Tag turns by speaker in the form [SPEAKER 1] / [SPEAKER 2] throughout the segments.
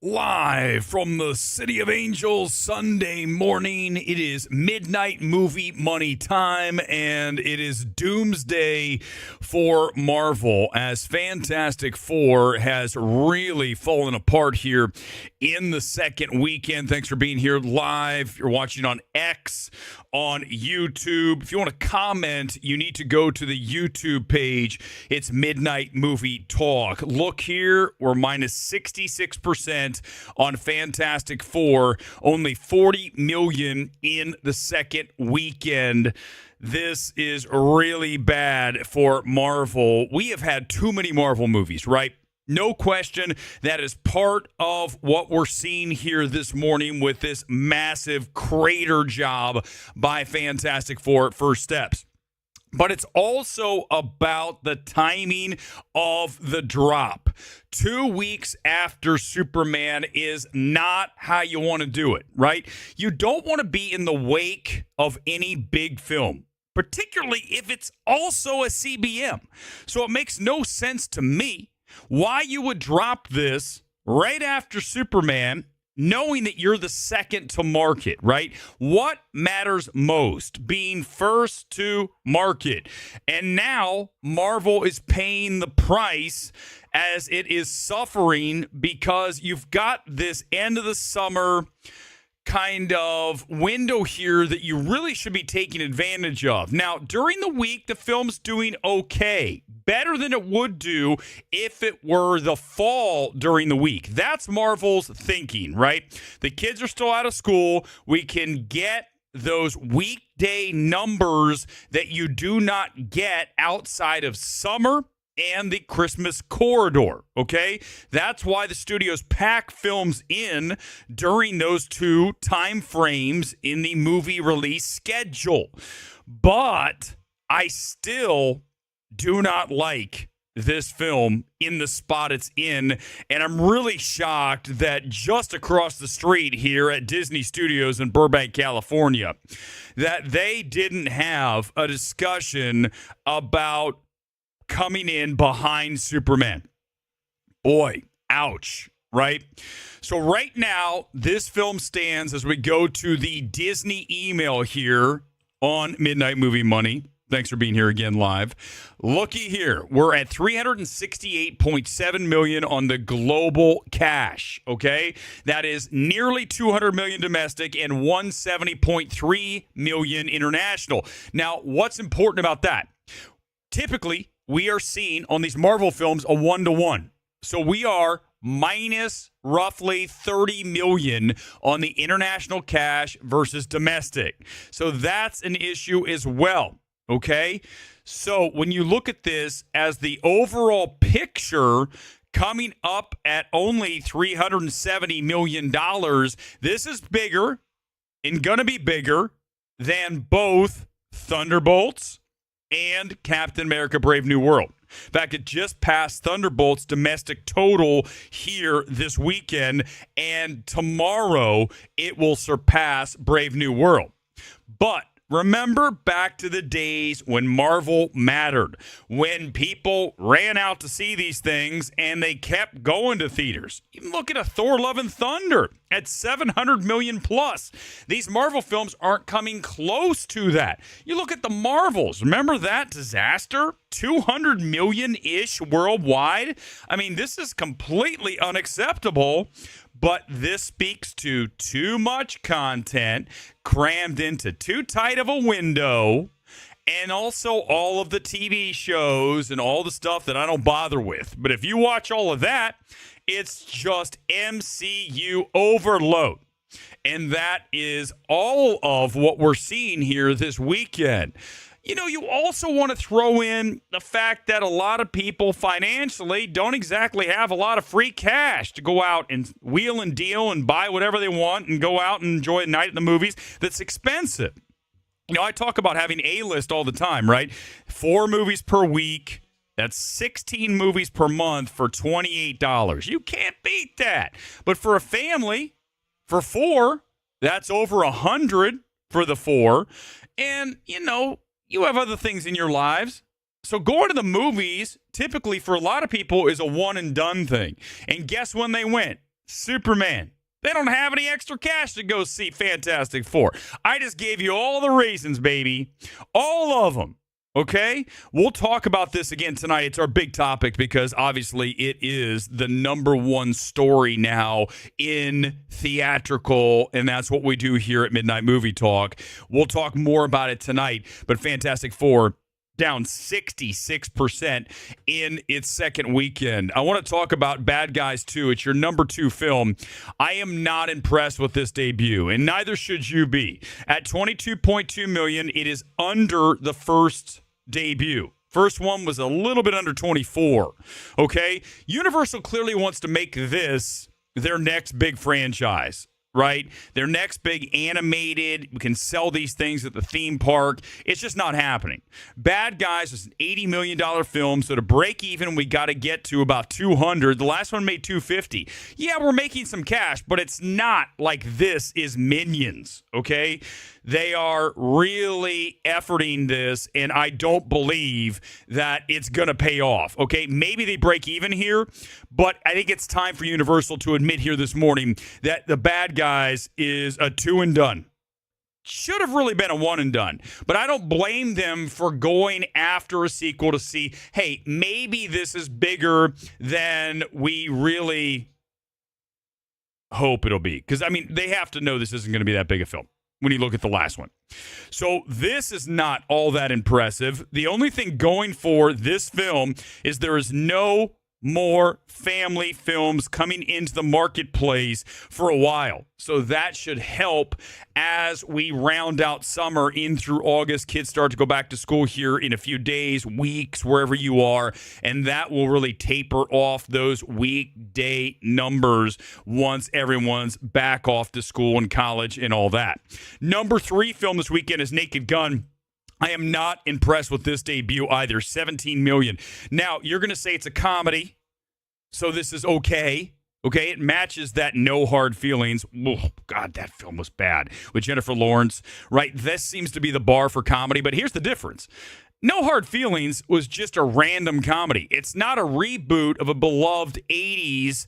[SPEAKER 1] Live from the City of Angels Sunday morning. It is midnight movie money time, and it is doomsday for Marvel as Fantastic Four has really fallen apart here in the second weekend. Thanks for being here live. You're watching on X, on YouTube. If you want to comment, you need to go to the YouTube page. It's Midnight Movie Talk. Look here, we're minus 66% on Fantastic Four, only 40 million in the second weekend. This is really bad for Marvel. We have had too many Marvel movies, right? No question. That is part of what we're seeing here this morning with this massive crater job by Fantastic Four at First Steps. But it's also about the timing of the drop. 2 weeks after Superman is not how you want to do it, right? You don't want to be in the wake of any big film, particularly if it's also a CBM. So it makes no sense to me why you would drop this right after Superman, knowing that you're the second to market, right? What matters most? Being first to market. And now Marvel is paying the price as it is suffering because you've got this end of the summer kind of window here that you really should be taking advantage of. Now, during the week, the film's doing okay. Better than it would do if it were the fall during the week. That's Marvel's thinking, right? The kids are still out of school. We can get those weekday numbers that you do not get outside of summer and the Christmas corridor, okay? That's why the studios pack films in during those two time frames in the movie release schedule. But I still do not like this film in the spot it's in, and I'm really shocked that just across the street here at Disney Studios in Burbank, California, that they didn't have a discussion about coming in behind Superman. Boy, ouch, right? So right now, this film stands as we go to the Disney email here on Midnight Movie Money. Thanks for being here again live. Looky here. We're at 368.7 million on the global cash, okay? That is nearly 200 million domestic and 170.3 million international. Now, what's important about that? Typically, we are seeing on these Marvel films a 1-to-1. So we are minus roughly 30 million on the international cash versus domestic. So that's an issue as well. Okay, so when you look at this as the overall picture coming up at only $370 million, this is bigger and going to be bigger than both Thunderbolts and Captain America Brave New World. In fact, it just passed Thunderbolts' domestic total here this weekend, and tomorrow it will surpass Brave New World. But remember back to the days when Marvel mattered, when people ran out to see these things and they kept going to theaters. Even look at a Thor Love and Thunder at 700 million plus. These Marvel films aren't coming close to that. You look at the Marvels. Remember that disaster? 200 million-ish worldwide. I mean, this is completely unacceptable. But this speaks to too much content crammed into too tight of a window, and also all of the TV shows and all the stuff that I don't bother with. But if you watch all of that, it's just MCU overload. And that is all of what we're seeing here this weekend. You know, you also want to throw in the fact that a lot of people financially don't exactly have a lot of free cash to go out and wheel and deal and buy whatever they want and go out and enjoy a night at the movies that's expensive. You know, I talk about having A-list all the time, right? 4 movies per week. That's 16 movies per month for $28. You can't beat that. But for a family, for 4, that's over $100 for the 4. And, you know, you have other things in your lives. So going to the movies, typically for a lot of people, is a one and done thing. And guess when they went? Superman. They don't have any extra cash to go see Fantastic Four. I just gave you all the reasons, baby. All of them. Okay? We'll talk about this again tonight. It's our big topic because obviously it is the number one story now in theatrical, and that's what we do here at Midnight Movie Talk. We'll talk more about it tonight, but Fantastic Four down 66% in its second weekend. I want to talk about Bad Guys 2. It's your number 2 film. I am not impressed with this debut, and neither should you be. At $22.2 million, it is under the first debut. First one was a little bit under 24. Okay? Universal clearly wants to make this their next big franchise. Right? Their next big animated, we can sell these things at the theme park. It's just not happening. Bad Guys is an $80 million film, so to break even, we got to get to about 200. The last one made 250. Yeah, we're making some cash, but it's not like this is Minions, okay? They are really efforting this, and I don't believe that it's going to pay off, okay? Maybe they break even here, but I think it's time for Universal to admit here this morning that the Bad Guys is a 2 and done. Should have really been a 1 and done, but I don't blame them for going after a sequel to see, hey, maybe this is bigger than we really hope it'll be. Because, I mean, they have to know this isn't going to be that big a film when you look at the last one. So this is not all that impressive. The only thing going for this film is there is no more family films coming into the marketplace for a while. So that should help as we round out summer in through August. Kids start to go back to school here in a few days, weeks, wherever you are. And that will really taper off those weekday numbers once everyone's back off to school and college and all that. Number 3 film this weekend is Naked Gun. I am not impressed with this debut either. $17 million. Now, you're going to say it's a comedy, so this is okay. Okay, it matches that No Hard Feelings. Oh, God, that film was bad with Jennifer Lawrence, right? This seems to be the bar for comedy, but here's the difference. No Hard Feelings was just a random comedy. It's not a reboot of a beloved 80s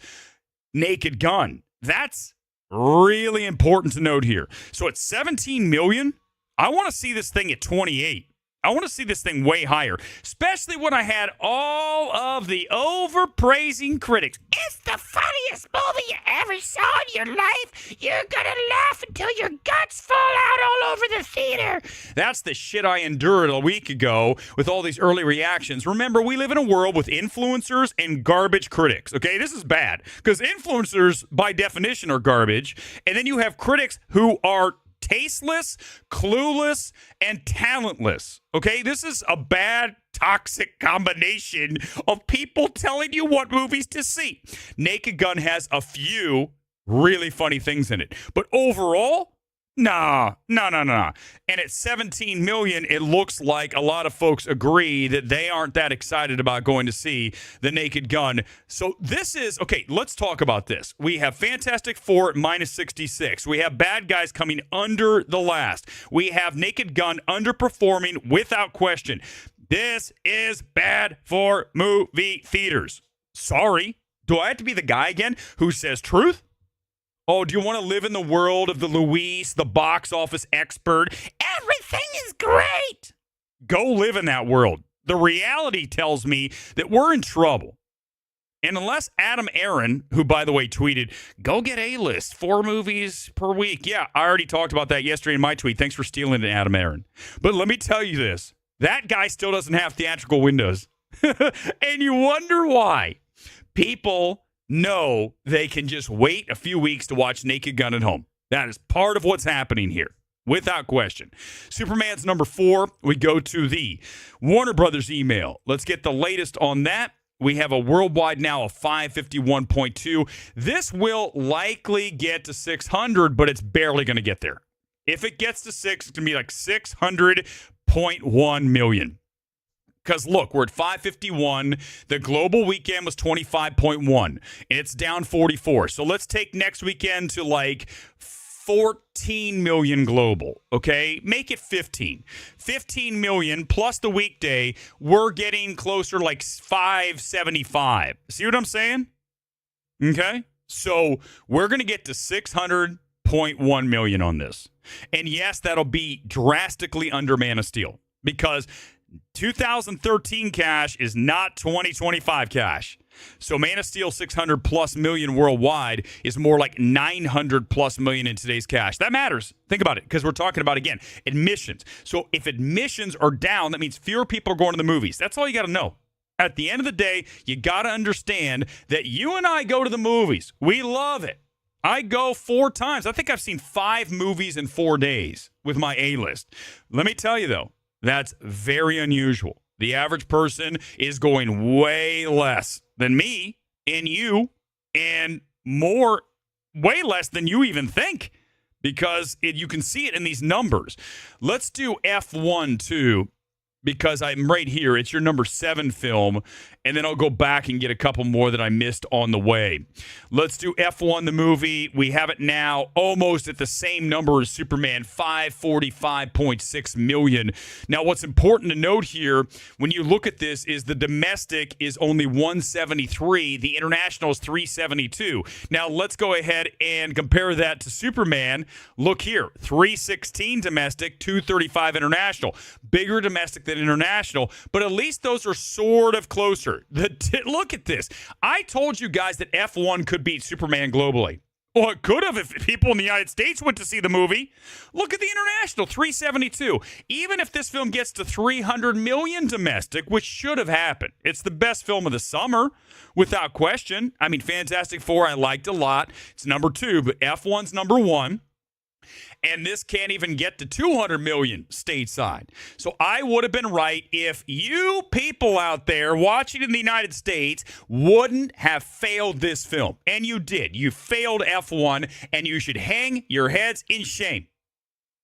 [SPEAKER 1] Naked Gun. That's really important to note here. So at $17 million, I want to see this thing at 28. I want to see this thing way higher, especially when I had all of the overpraising critics. It's the funniest movie you ever saw in your life. You're going to laugh until your guts fall out all over the theater. That's the shit I endured a week ago with all these early reactions. Remember, we live in a world with influencers and garbage critics, okay? This is bad because influencers, by definition, are garbage. And then you have critics who are tasteless, clueless, and talentless. Okay, this is a bad, toxic combination of people telling you what movies to see. Naked Gun has a few really funny things in it, but overall, no. And at $17 million, it looks like a lot of folks agree that they aren't that excited about going to see The Naked Gun. So this is, okay, let's talk about this. We have Fantastic Four at -66. We have Bad Guys coming under the last. We have Naked Gun underperforming without question. This is bad for movie theaters. Sorry. Do I have to be the guy again who says truth? Oh, do you want to live in the world of the Luis, the box office expert? Everything is great. Go live in that world. The reality tells me that we're in trouble. And unless Adam Aaron, who, by the way, tweeted, go get A-list, 4 movies per week. Yeah, I already talked about that yesterday in my tweet. Thanks for stealing it, Adam Aaron. But let me tell you this. That guy still doesn't have theatrical windows. And you wonder why. People know they can just wait a few weeks to watch Naked Gun at home. That is part of what's happening here, without question. Superman's number 4. We go to the Warner Brothers email. Let's get the latest on that. We have a worldwide now of 551.2. This will likely get to 600, but it's barely going to get there. If it gets to 6, it's going to be like 600.1 million. Because, look, we're at 551. The global weekend was 25.1, and it's down 44. So let's take next weekend to like 14 million global, okay? Make it 15. 15 million plus the weekday, we're getting closer like 575. See what I'm saying? Okay? So we're going to get to 600.1 million on this. And yes, that'll be drastically under Man of Steel because 2013 cash is not 2025 cash. So Man of Steel 600 plus million worldwide is more like 900 plus million in today's cash. That matters. Think about it, because we're talking about, again, admissions. So if admissions are down, that means fewer people are going to the movies. That's all you got to know. At the end of the day, you got to understand that you and I go to the movies. We love it. I go 4 times. I think I've seen 5 movies in 4 days with my A-list. Let me tell you, though, that's very unusual. The average person is going way less than me and you, and way less than you even think, because you can see it in these numbers. Let's do F1 too, because I'm right here. It's your number 7 film, and then I'll go back and get a couple more that I missed on the way. Let's do F1, the movie. We have it now almost at the same number as Superman, 545.6 million. Now, what's important to note here when you look at this is the domestic is only 173. The international is 372. Now, let's go ahead and compare that to Superman. Look here, 316 domestic, 235 international. Bigger domestic than international, but at least those are sort of closer. Look at this. I told you guys that F1 could beat Superman globally. Well, it could have if people in the United States went to see the movie. Look at the international, 372. Even if this film gets to 300 million domestic, which should have happened, it's the best film of the summer, without question. I mean, Fantastic Four, I liked a lot. It's number 2, but F1's number 1. And this can't even get to 200 million stateside. So I would have been right if you people out there watching in the United States wouldn't have failed this film. And you did. You failed F1, and you should hang your heads in shame,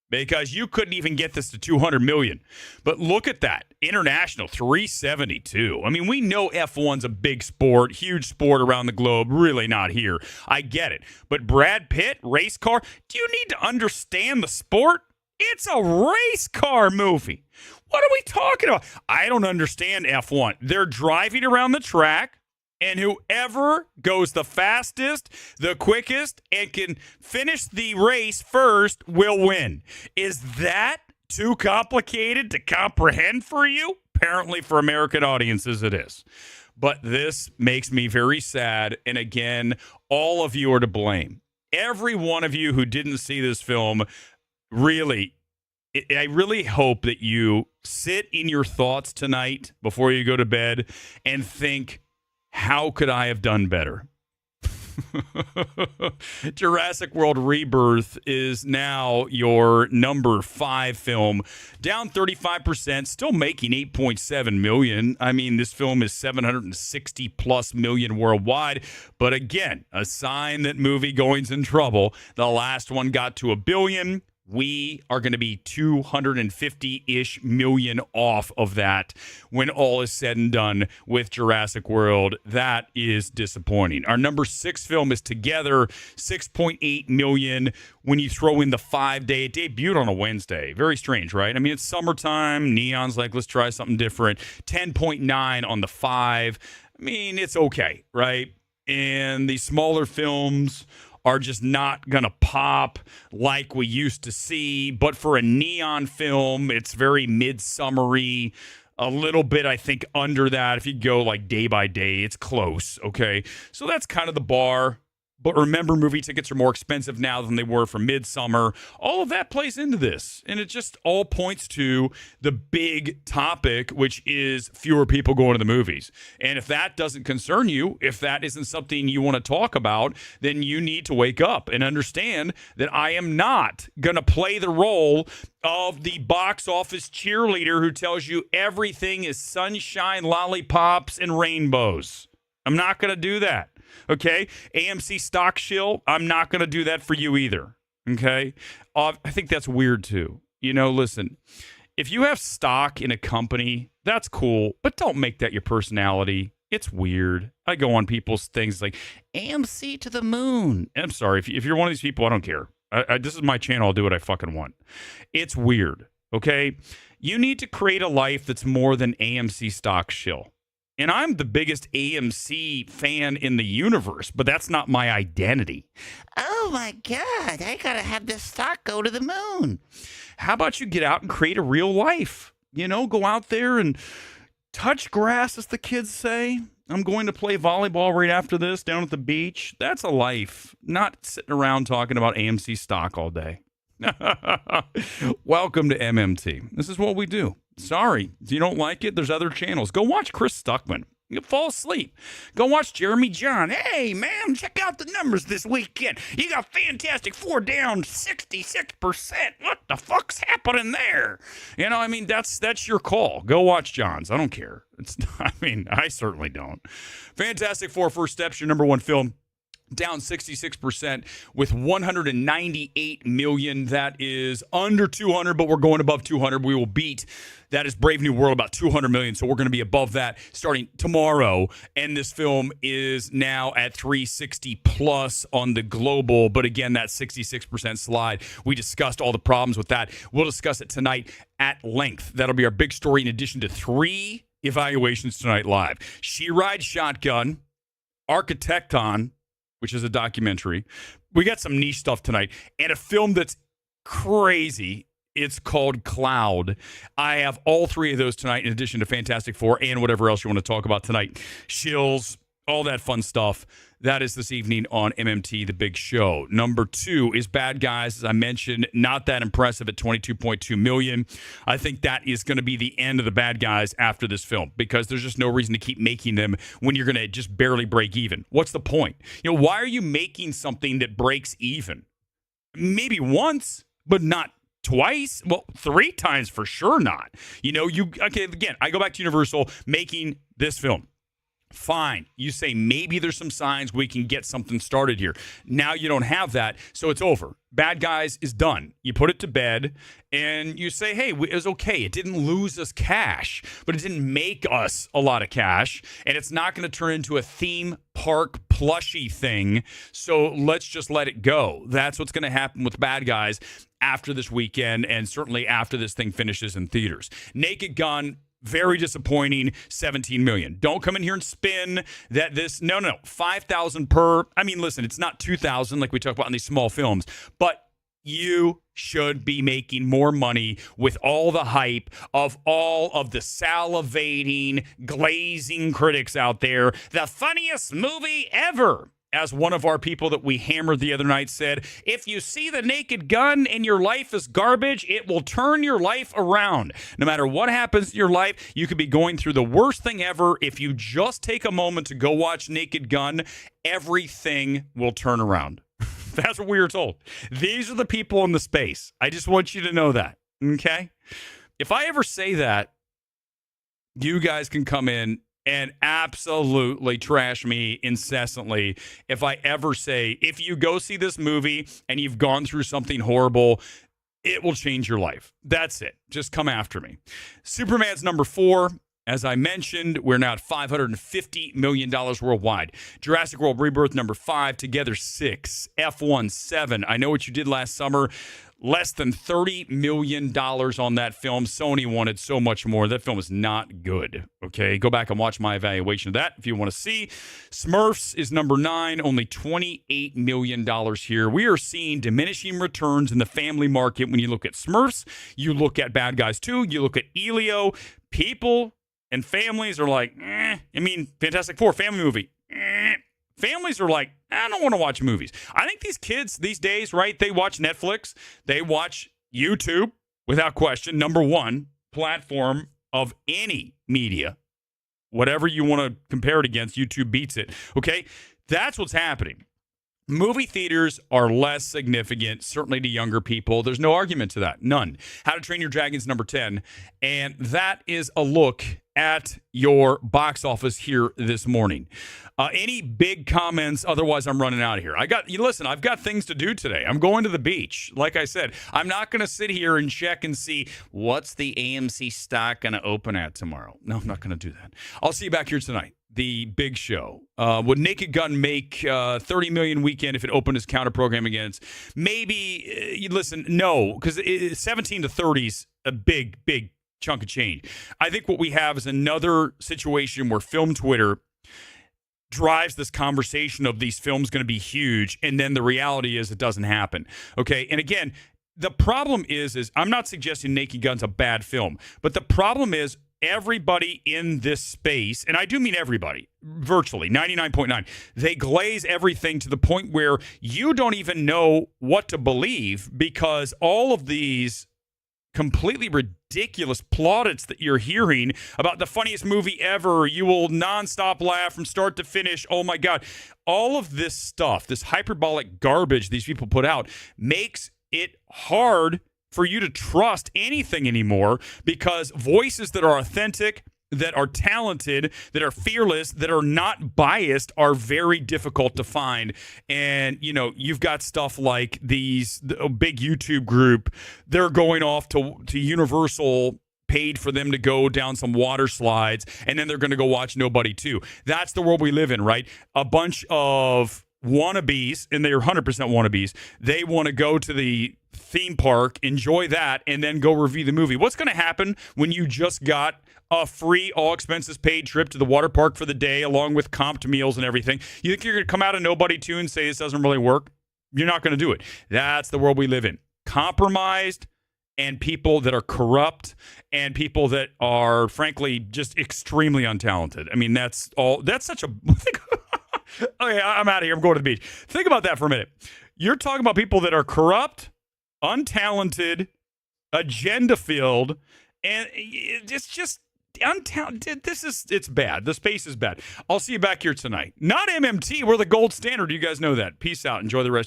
[SPEAKER 1] because you couldn't even get this to 200 million. But look at that. International, 372. I mean, we know F1's a big sport, huge sport around the globe, really not here. I get it. But Brad Pitt, race car, do you need to understand the sport? It's a race car movie. What are we talking about? I don't understand F1. They're driving around the track, and whoever goes the fastest, the quickest, and can finish the race first will win. Is that too complicated to comprehend for you? Apparently for American audiences it is. But this makes me very sad. And again, all of you are to blame. Every one of you who didn't see this film, really, I really hope that you sit in your thoughts tonight before you go to bed and think, how could I have done better? Jurassic World Rebirth is now your number 5 film, down 35%, still making 8.7 million. I mean, this film is 760 plus million worldwide, but again, a sign that movie-going's in trouble. The last one got to $1 billion. We are going to be 250-ish million off of that when all is said and done with Jurassic World. That is disappointing. Our number 6 film is Together, 6.8 million when you throw in the 5-day. It debuted on a Wednesday. Very strange, right? I mean, it's summertime. Neon's like, let's try something different. 10.9 on the 5. I mean, it's okay, right? And the smaller films are just not going to pop like we used to see. But for a Neon film, it's very midsummery, a little bit, I think, under that. If you go like day by day, it's close, okay? So that's kind of the bar. But remember, movie tickets are more expensive now than they were for midsummer. All of that plays into this. And it just all points to the big topic, which is fewer people going to the movies. And if that doesn't concern you, if that isn't something you want to talk about, then you need to wake up and understand that I am not going to play the role of the box office cheerleader who tells you everything is sunshine, lollipops, and rainbows. I'm not going to do that. Okay, AMC stock shill, I'm not going to do that for you either. Okay, I think that's weird too. You know, listen, if you have stock in a company, that's cool, but don't make that your personality. It's weird. I go on people's things like AMC to the moon. I'm sorry, if you're one of these people, I don't care. This is my channel. I'll do what I fucking want. It's weird. Okay, you need to create a life that's more than AMC stock shill. And I'm the biggest AMC fan in the universe, but that's not my identity. Oh my God, I gotta have this stock go to the moon. How about you get out and create a real life? Go out there and touch grass, as the kids say. I'm going to play volleyball right after this down at the beach. That's a life, not sitting around talking about AMC stock all day. Welcome to MMT. This is what we do. Sorry, if you don't like it, there's other channels. Go watch Chris Stuckman. You fall asleep. Go watch Jeremy John. Hey, man, check out the numbers this weekend. You got Fantastic Four down 66%. What the fuck's happening there? That's your call. Go watch John's. I don't care. I certainly don't. Fantastic Four First Steps, your number one film. Down 66% with $198 million. That is under 200, but we're going above 200. We will beat. That is Brave New World, about 200 million. So we're going to be above that starting tomorrow. And this film is now at 360 plus on the global. But again, that 66% slide. We discussed all the problems with that. We'll discuss it tonight at length. That'll be our big story in addition to 3 evaluations tonight live. She Rides Shotgun, Architecton, which is a documentary. We got some niche stuff tonight. And a film that's crazy. It's called Cloud. I have all 3 of those tonight in addition to Fantastic Four and whatever else you want to talk about tonight. Shills, all that fun stuff. That is this evening on MMT, The Big Show. Number 2 is Bad Guys, as I mentioned. Not that impressive at $22.2 million. I think that is going to be the end of the Bad Guys after this film because there's just no reason to keep making them when you're going to just barely break even. What's the point? Why are you making something that breaks even? Maybe once, but not twice? Well, 3 times for sure not. Again, I go back to Universal making this film. Fine. You say maybe there's some signs we can get something started here. Now you don't have that, so it's over. Bad Guys is done. You put it to bed, and you say, hey, it was okay. It didn't lose us cash, but it didn't make us a lot of cash, and it's not going to turn into a theme park plushie thing, so let's just let it go. That's what's going to happen with Bad Guys after this weekend, and certainly after this thing finishes in theaters. Naked Gun, very disappointing, $17 million. Don't come in here and spin that this, no, $5,000 per. Listen, it's not $2,000 like we talk about in these small films, but you should be making more money with all the hype of all of the salivating, glazing critics out there. The funniest movie ever. As one of our people that we hammered the other night said, if you see The Naked Gun and your life is garbage, it will turn your life around. No matter what happens in your life, you could be going through the worst thing ever. If you just take a moment to go watch Naked Gun, everything will turn around. That's what we were told. These are the people in the space. I just want you to know that, okay? If I ever say that, you guys can come in and absolutely trash me incessantly if I ever say, if you go see this movie and you've gone through something horrible, it will change your life. That's it. Just come after me. Superman's number 4. As I mentioned, we're now at $550 million worldwide. Jurassic World Rebirth, number 5. Together, 6. F1, 7. I Know What You Did Last Summer. Less than $30 million on that film. Sony wanted so much more. That film is not good. Okay, go back and watch my evaluation of that if you want to see. Smurfs is number 9, only $28 million here. We are seeing diminishing returns in the family market when you look at Smurfs. You look at Bad Guys 2. You look at Elio. People and families are like, Fantastic Four, family movie. Families are like, I don't want to watch movies. I think these kids these days, right, they watch Netflix. They watch YouTube, without question. Number 1 platform of any media. Whatever you want to compare it against, YouTube beats it. Okay? That's what's happening. Movie theaters are less significant, certainly to younger people. There's no argument to that. None. How to Train Your Dragons, number 10. And that is a look at your box office here this morning. Any big comments? Otherwise, I'm running out of here. I've got things to do today. I'm going to the beach. Like I said, I'm not going to sit here and check and see what's the AMC stock going to open at tomorrow. No, I'm not going to do that. I'll see you back here tonight. The Big Show. Would Naked Gun make $30 million weekend if it opened its counter program against? Maybe. Listen, no, because 17 to 30 is a big chunk of change. I think what we have is another situation where film Twitter drives this conversation of these films going to be huge, and then the reality is it doesn't happen. Okay, and again, the problem is I'm not suggesting Naked Gun's a bad film, but the problem is everybody in this space, and I do mean everybody, virtually 99.9, they glaze everything to the point where you don't even know what to believe, because all of these completely ridiculous plaudits that you're hearing about the funniest movie ever, you will nonstop laugh from start to finish, oh my God, all of this stuff, this hyperbolic garbage these people put out, makes it hard for you to trust anything anymore, because voices that are authentic, that are talented, that are fearless, that are not biased are very difficult to find. And, you know, you've got stuff like the big YouTube group, they're going off to Universal, paid for them to go down some water slides, and then they're going to go watch Nobody 2. That's the world we live in, right? A bunch of wannabes, and they're 100% wannabes, they want to go to the theme park, enjoy that, and then go review the movie. What's going to happen when you just got a free, all expenses paid trip to the water park for the day, along with comped meals and everything? You think you're going to come out of Nobody 2 and say this doesn't really work? You're not going to do it. That's the world we live in. Compromised, and people that are corrupt, and people that are, frankly, just extremely untalented. I mean, that's such a... Okay, I'm out of here. I'm going to the beach. Think about that for a minute. You're talking about people that are corrupt, untalented, agenda-filled, and it's just untalented. It's bad. The space is bad. I'll see you back here tonight. Not MMT. We're the gold standard. You guys know that. Peace out. Enjoy the rest of your